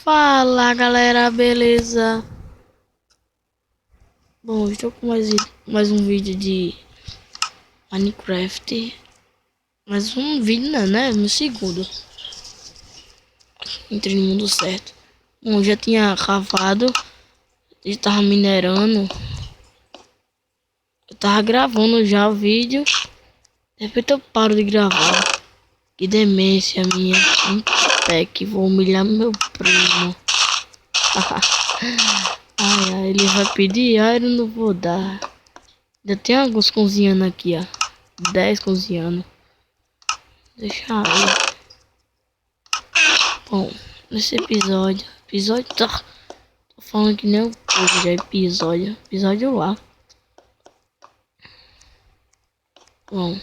Fala galera, beleza? Bom, estou com mais um vídeo de Minecraft. Mais um vídeo não, né? No segundo. Entrei no mundo certo. Bom, já tinha cavado. Eu tava minerando. Eu tava gravando já o vídeo. De repente eu paro de gravar. Que demência minha. Que vou humilhar meu primo. Ai, ele vai pedir, eu não vou dar. Já tem alguns cozinhando aqui, ó. 10 cozinhando. Deixa aí. Bom, nesse episódio tá. Tô falando que nem o povo já episódio lá. Bom,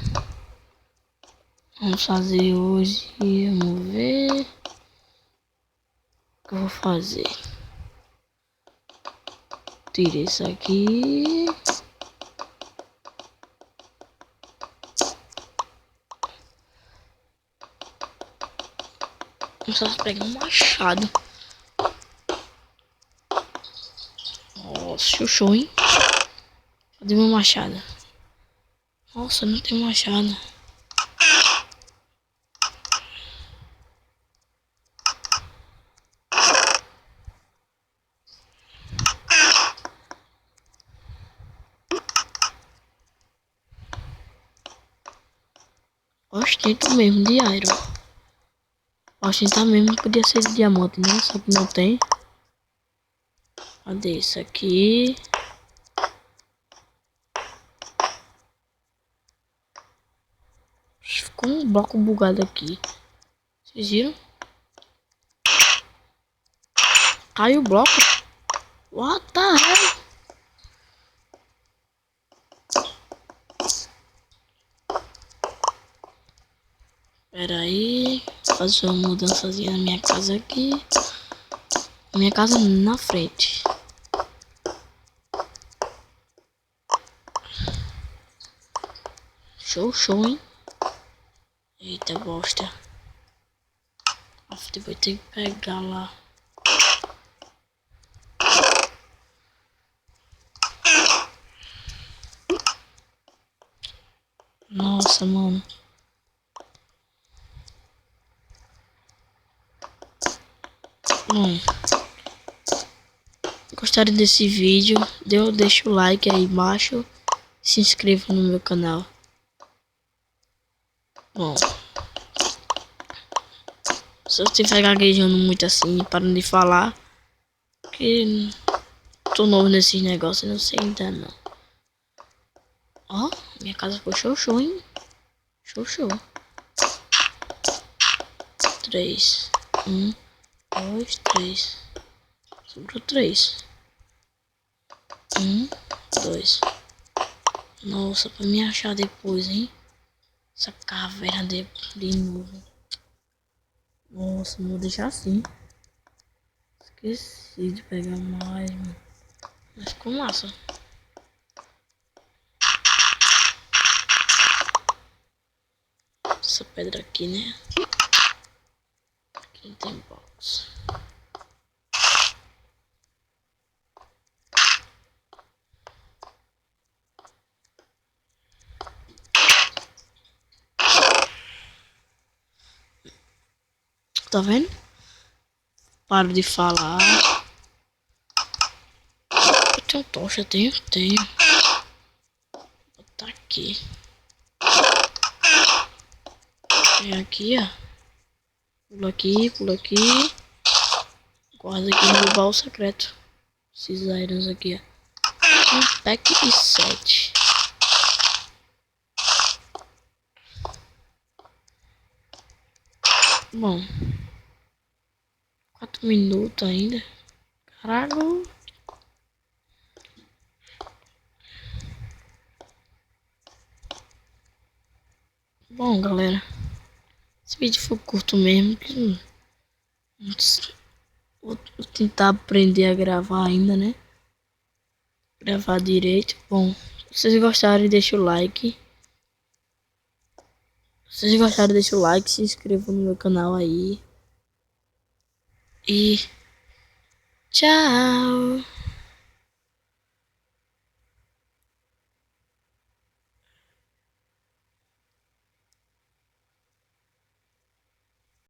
vamos fazer hoje. Vamos ver o que eu vou fazer. Tirei isso aqui. Vamos só pegar um machado. Nossa, show, hein? Cadê meu machado? Nossa, não tem machado. Ostento mesmo de iron. Ostentar mesmo podia ser de diamante, né? Só que não tem. Cadê isso aqui? Ficou um bloco bugado aqui. Vocês viram? Caiu o bloco. What the hell? Pera aí. Vou fazer uma mudançazinha na minha casa aqui. Minha casa na frente. Show, hein? Eita bosta. Depois tem que pegar lá. Nossa, mano. Bom, gostaram desse vídeo? Deixa o like aí embaixo. Se inscreva no meu canal. Bom, se eu estiver gaguejando muito assim, parando de falar, que tô novo nesses negócios, não sei ainda não. Ó, minha casa ficou show, hein? Show. 3. 1, 2, 3. Sobrou 3. 1, 2. Nossa, pra me achar depois, hein? Essa caverna de novo. Nossa, não vou deixar assim. Esqueci de pegar mais, mano. Mas ficou massa. Essa pedra aqui, né? Aqui não tem box. Tá vendo? Paro de falar. Eu tenho tocha, tenho. Vou botar aqui. Vem aqui, ó. Pula aqui. Guarda aqui no baú secreto. Esses irons aqui, ó. Um pack e 7. Bom. 4 minutos ainda. Caralho. Bom, galera. Esse vídeo foi curto mesmo. Vou tentar aprender a gravar ainda, né? Gravar direito. Bom, se vocês gostaram, deixa o like. Se vocês gostaram, deixa o like. Se inscreva no meu canal aí. E Tchau.